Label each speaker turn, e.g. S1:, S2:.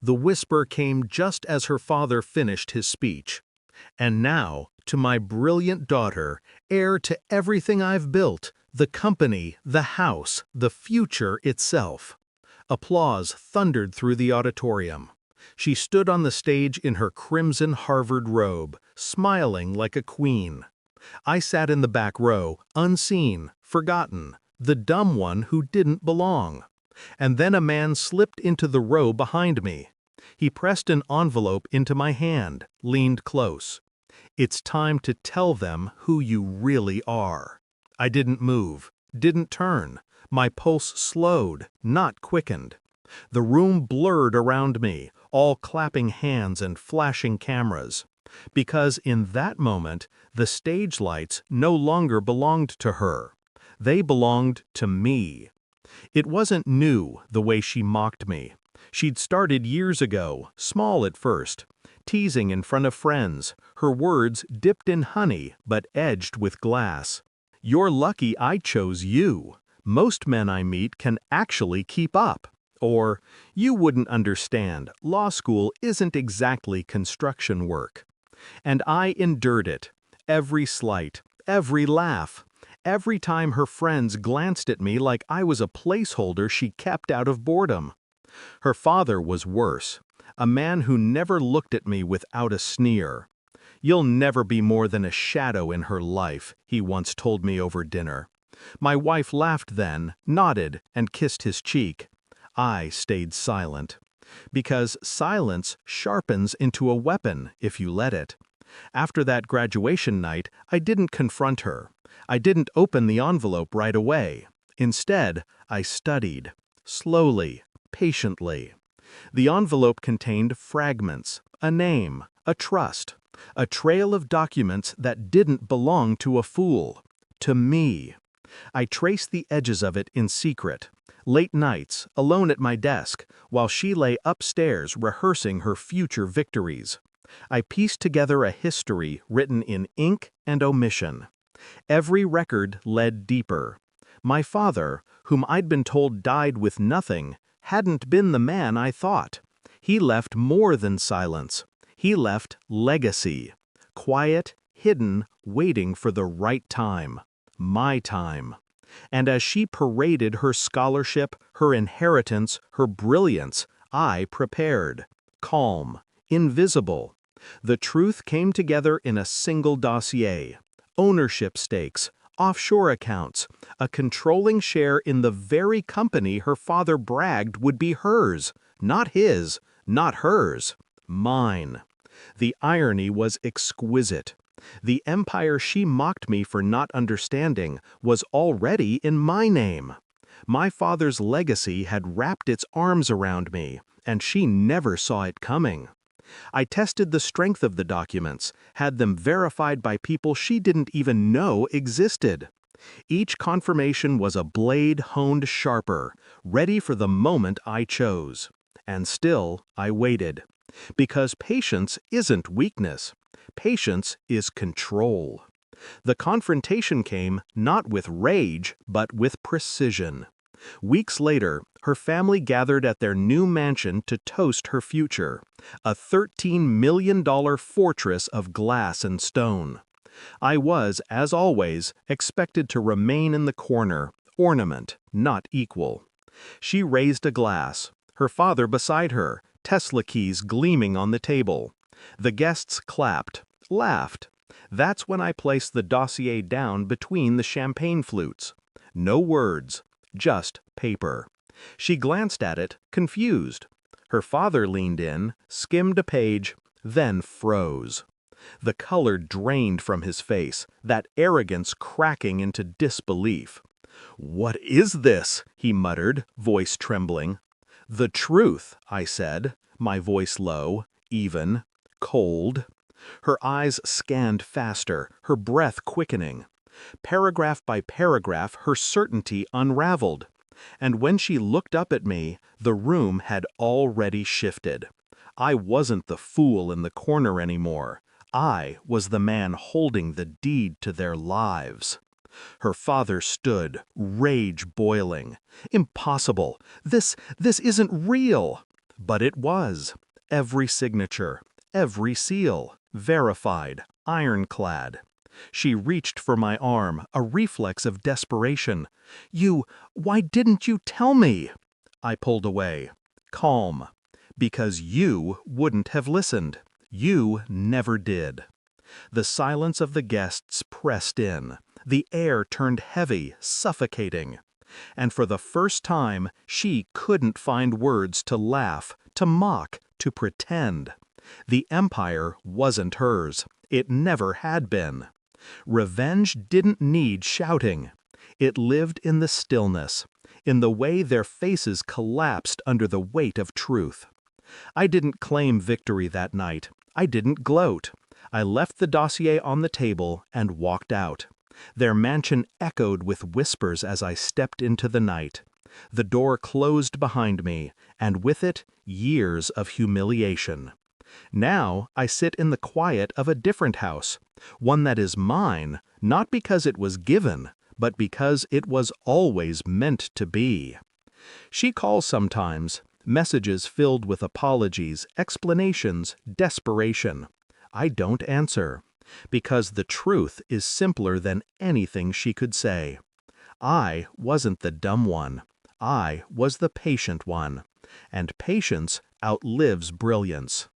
S1: The whisper came just as her father finished his speech. "And now, to my brilliant daughter, heir to everything I've built, the company, the house, the future itself." Applause thundered through the auditorium. She stood on the stage in her crimson Harvard robe, smiling like a queen. I sat in the back row, unseen, forgotten, the dumb one who didn't belong. And then a man slipped into the row behind me. He pressed an envelope into my hand, leaned close. "It's time to tell them who you really are." I didn't move, didn't turn. My pulse slowed, not quickened. The room blurred around me, all clapping hands and flashing cameras. Because in that moment, the stage lights no longer belonged to her. They belonged to me. It wasn't new, the way she mocked me. She'd started years ago, small at first, teasing in front of friends, her words dipped in honey but edged with glass. "You're lucky I chose you. Most men I meet can actually keep up." Or, "You wouldn't understand, law school isn't exactly construction work." And I endured it. Every slight, every laugh, every time her friends glanced at me like I was a placeholder she kept out of boredom. Her father was worse, a man who never looked at me without a sneer. "You'll never be more than a shadow in her life," he once told me over dinner. My wife laughed then, nodded, and kissed his cheek. I stayed silent. Because silence sharpens into a weapon if you let it. After that graduation night, I didn't confront her. I didn't open the envelope right away. Instead, I studied. Slowly, patiently. The envelope contained fragments, a name, a trust, a trail of documents that didn't belong to a fool. To me. I traced the edges of it in secret. Late nights, alone at my desk, while she lay upstairs rehearsing her future victories. I pieced together a history written in ink and omission. Every record led deeper. My father, whom I'd been told died with nothing, hadn't been the man I thought. He left more than silence. He left legacy. Quiet, hidden, waiting for the right time. My time. And as she paraded her scholarship, her inheritance, her brilliance, I prepared. Calm. Invisible. The truth came together in a single dossier. Ownership stakes, offshore accounts, a controlling share in the very company her father bragged would be hers. Not his, not hers. Mine. The irony was exquisite. The empire she mocked me for not understanding was already in my name. My father's legacy had wrapped its arms around me, and she never saw it coming. I tested the strength of the documents, had them verified by people she didn't even know existed. Each confirmation was a blade honed sharper, ready for the moment I chose. And still, I waited. Because patience isn't weakness. Patience is control. The confrontation came not with rage, but with precision. Weeks later, her family gathered at their new mansion to toast her future, a $13 million fortress of glass and stone. I was, as always, expected to remain in the corner, ornament, not equal. She raised a glass, her father beside her, Tesla keys gleaming on the table. The guests clapped, laughed. That's when I placed the dossier down between the champagne flutes. No words, just paper. She glanced at it, confused. Her father leaned in, skimmed a page, then froze. The color drained from his face, that arrogance cracking into disbelief. "What is this?" he muttered, voice trembling. "The truth," I said, my voice low, even, cold. Her eyes scanned faster, her breath quickening. Paragraph by paragraph, her certainty unraveled. And when she looked up at me, the room had already shifted. I wasn't the fool in the corner anymore. I was the man holding the deed to their lives. Her father stood, rage boiling. "Impossible! This isn't real!" But it was. Every signature, every seal, verified, ironclad. She reached for my arm, a reflex of desperation. Why didn't you tell me? I pulled away, calm. Because you wouldn't have listened. You never did. The silence of the guests pressed in. The air turned heavy, suffocating. And for the first time, she couldn't find words to laugh, to mock, to pretend. The empire wasn't hers. It never had been. Revenge didn't need shouting. It lived in the stillness, in the way their faces collapsed under the weight of truth. I didn't claim victory that night. I didn't gloat. I left the dossier on the table and walked out. Their mansion echoed with whispers as I stepped into the night. The door closed behind me, and with it, years of humiliation. Now I sit in the quiet of a different house, one that is mine, not because it was given, but because it was always meant to be. She calls sometimes, messages filled with apologies, explanations, desperation. I don't answer, because the truth is simpler than anything she could say. I wasn't the dumb one. I was the patient one, and patience outlives brilliance.